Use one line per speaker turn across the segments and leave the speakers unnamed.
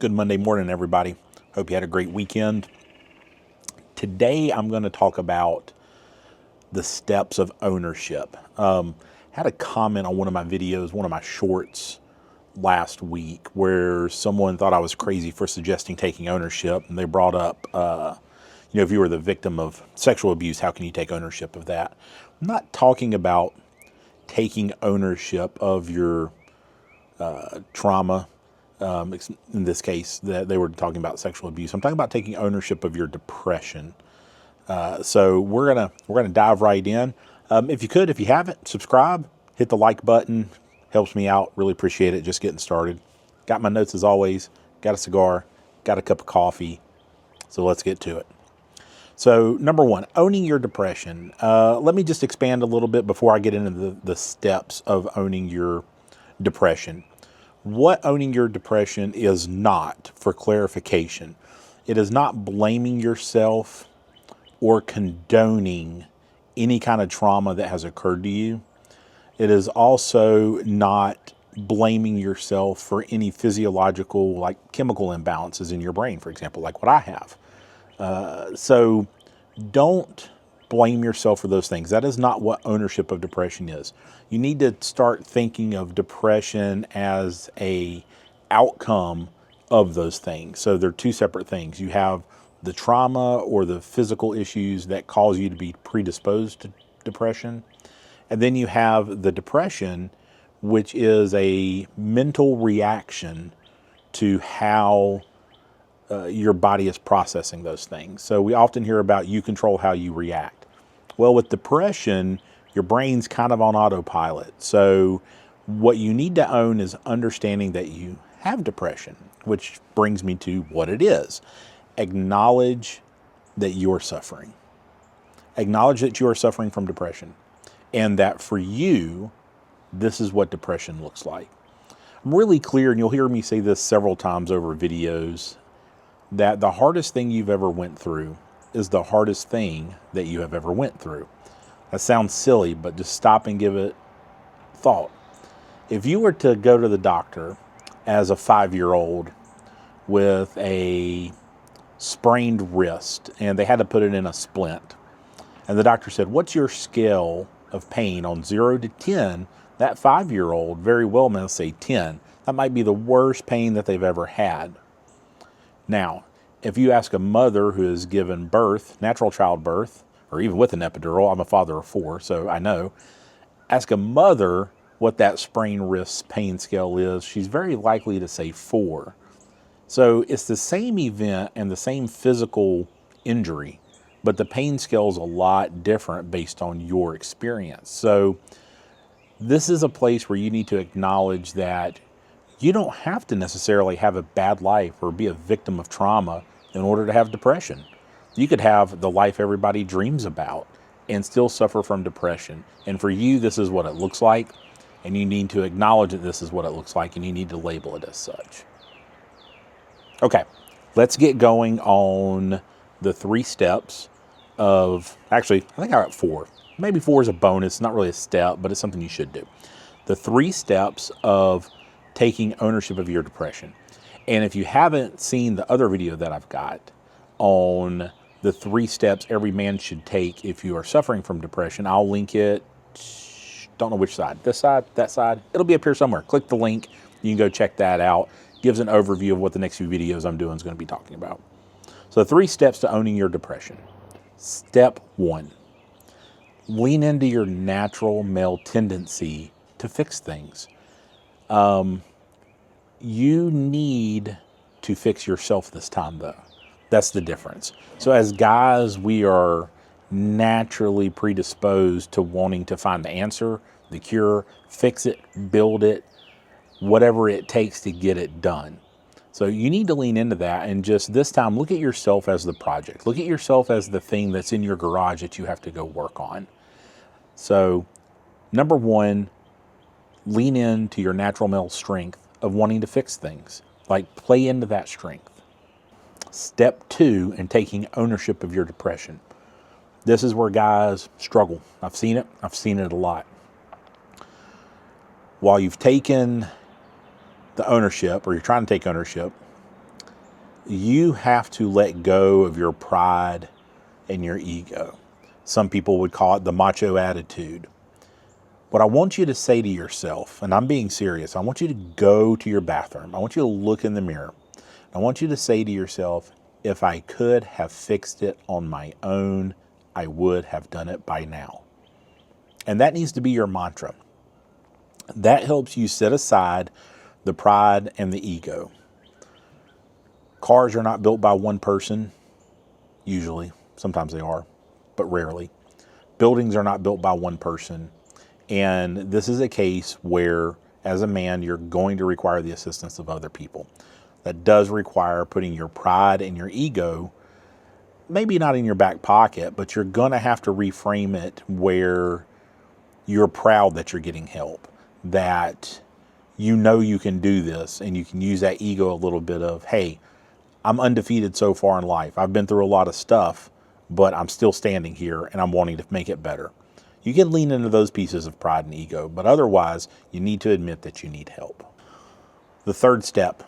Good Monday morning, everybody. Hope you had a great weekend. Today, I'm going to talk about the steps of ownership. Had a comment on one of my videos, one of my shorts last week, where someone thought I was crazy for suggesting taking ownership. And they brought up, if you were the victim of sexual abuse, how can you take ownership of that? I'm not talking about taking ownership of your trauma. In this case, that they were talking about sexual abuse. I'm talking about taking ownership of your depression. So we're gonna dive right in. If you haven't, subscribe, hit the like button, helps me out. Really appreciate it. Just getting started. Got my notes as always. Got a cigar. Got a cup of coffee. So let's get to it. So number one, owning your depression. Let me just expand a little bit before I get into the steps of owning your depression. What owning your depression is not, for clarification, it is not blaming yourself or condoning any kind of trauma that has occurred to you. It is also not blaming yourself for any physiological, like chemical imbalances in your brain, for example, like what I have. So don't blame yourself for those things. That is not what ownership of depression is. You need to start thinking of depression as a outcome of those things. So they're two separate things. You have the trauma or the physical issues that cause you to be predisposed to depression. And then you have the depression, which is a mental reaction to how your body is processing those things. So we often hear about you control how you react. Well, with depression, your brain's kind of on autopilot. So what you need to own is understanding that you have depression, which brings me to what it is. Acknowledge that you're suffering. Acknowledge that you are suffering from depression, and that for you, this is what depression looks like. I'm really clear, and you'll hear me say this several times over videos, that the hardest thing you've ever went through is the hardest thing that you have ever went through. That sounds silly, but just stop and give it thought. If you were to go to the doctor as a 5-year-old with a sprained wrist and they had to put it in a splint, and the doctor said, "What's your scale of pain on 0 to 10? That 5-year-old very well may say 10. That might be the worst pain that they've ever had. Now, if you ask a mother who has given birth, natural childbirth, or even with an epidural, I'm a father of 4, so I know, ask a mother what that sprained wrist pain scale is, she's very likely to say 4. So it's the same event and the same physical injury, but the pain scale is a lot different based on your experience. So this is a place where you need to acknowledge that you don't have to necessarily have a bad life or be a victim of trauma in order to have depression. You could have the life everybody dreams about and still suffer from depression. And for you, this is what it looks like. And you need to acknowledge that this is what it looks like, and you need to label it as such. Okay, let's get going on the 3 steps of, actually, I think I got 4. Maybe 4 is a bonus, not really a step, but it's something you should do. The 3 steps of taking ownership of your depression. And if you haven't seen the other video that I've got on the 3 steps every man should take if you are suffering from depression, I'll link it. Don't know which side, this side, that side. It'll be up here somewhere. Click the link. You can go check that out. Gives an overview of what the next few videos I'm doing is going to be talking about. So 3 steps to owning your depression. Step 1, lean into your natural male tendency to fix things. You need to fix yourself this time, though. That's the difference. So as guys, we are naturally predisposed to wanting to find the answer, the cure, fix it, build it, whatever it takes to get it done. So you need to lean into that, and just this time, look at yourself as the project. Look at yourself as the thing that's in your garage that you have to go work on. So number 1, lean into your natural male strength of wanting to fix things. Like, play into that strength. Step 2, in taking ownership of your depression. This is where guys struggle. I've seen it. I've seen it a lot. While you've taken the ownership, or you're trying to take ownership, You have to let go of your pride and your ego. Some people would call it the macho attitude. What I want you to say to yourself, and I'm being serious, I want you to go to your bathroom. I want you to look in the mirror. I want you to say to yourself, if I could have fixed it on my own, I would have done it by now. And that needs to be your mantra. That helps you set aside the pride and the ego. Cars are not built by one person, usually. Sometimes they are, but rarely. Buildings are not built by one person. And this is a case where, as a man, you're going to require the assistance of other people. That does require putting your pride and your ego, maybe not in your back pocket, but you're going to have to reframe it where you're proud that you're getting help, that you know you can do this, and you can use that ego a little bit of, hey, I'm undefeated so far in life. I've been through a lot of stuff, but I'm still standing here and I'm wanting to make it better. You can lean into those pieces of pride and ego, but otherwise, you need to admit that you need help. The third step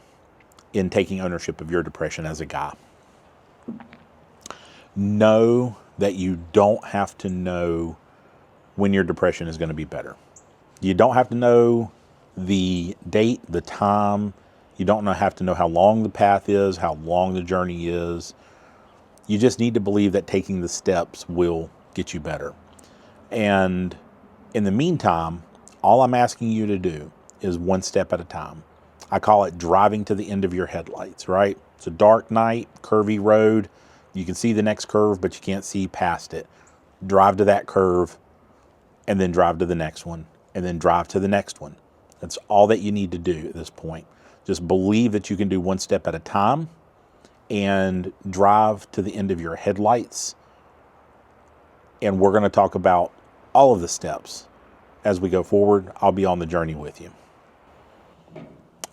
in taking ownership of your depression as a guy, know that you don't have to know when your depression is going to be better. You don't have to know the date, the time. You don't have to know how long the path is, how long the journey is. You just need to believe that taking the steps will get you better. And in the meantime, all I'm asking you to do is one step at a time. I call it driving to the end of your headlights, right? It's a dark night, curvy road. You can see the next curve, but you can't see past it. Drive to that curve and then drive to the next one and then drive to the next one. That's all that you need to do at this point. Just believe that you can do one step at a time and drive to the end of your headlights. And we're going to talk about all of the steps as we go forward. I'll be on the journey with you.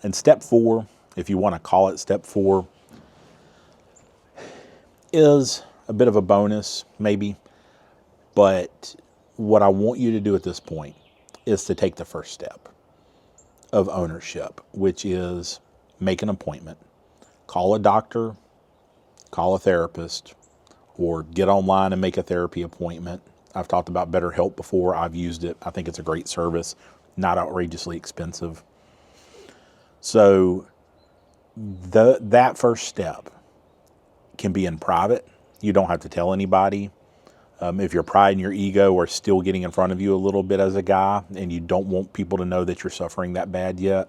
And step 4, if you want to call it step 4, is a bit of a bonus, maybe. But what I want you to do at this point is to take the first step of ownership, which is make an appointment. Call a doctor, call a therapist, or get online and make a therapy appointment. I've talked about BetterHelp before. I've used it. I think it's a great service, not outrageously expensive. So that first step can be in private. You don't have to tell anybody. If your pride and your ego are still getting in front of you a little bit as a guy and you don't want people to know that you're suffering that bad yet,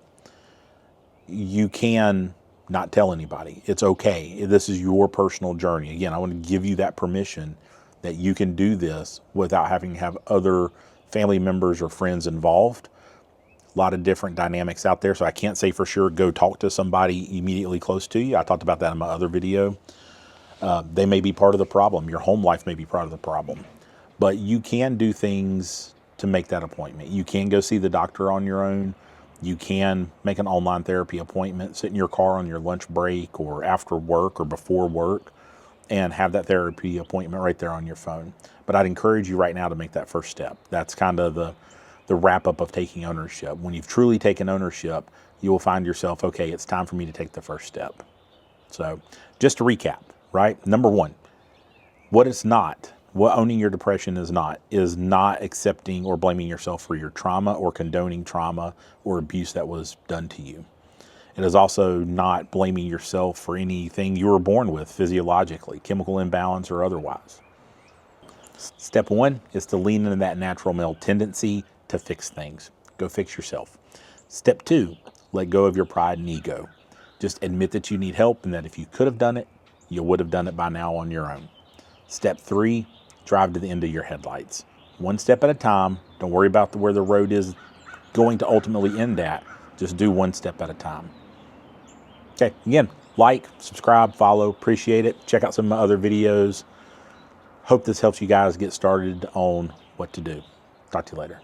you can not tell anybody. It's okay. This is your personal journey. Again, I want to give you that permission that you can do this without having to have other family members or friends involved. A lot of different dynamics out there. So I can't say for sure, go talk to somebody immediately close to you. I talked about that in my other video. They may be part of the problem. Your home life may be part of the problem. But you can do things to make that appointment. You can go see the doctor on your own. You can make an online therapy appointment, sit in your car on your lunch break or after work or before work and have that therapy appointment right there on your phone. But I'd encourage you right now to make that first step. That's kind of the wrap up of taking ownership. When you've truly taken ownership, you will find yourself, okay, it's time for me to take the first step. So just to recap, right? Number 1, what owning your depression is not accepting or blaming yourself for your trauma or condoning trauma or abuse that was done to you. It is also not blaming yourself for anything you were born with physiologically, chemical imbalance or otherwise. Step 1 is to lean into that natural male tendency to fix things. Go fix yourself. Step 2, let go of your pride and ego. Just admit that you need help and that if you could have done it, you would have done it by now on your own. Step 3, drive to the end of your headlights. One step at a time. Don't worry about where the road is going to ultimately end at. Just do one step at a time. Okay, again, like, subscribe, follow, appreciate it. Check out some of my other videos. Hope this helps you guys get started on what to do. Talk to you later.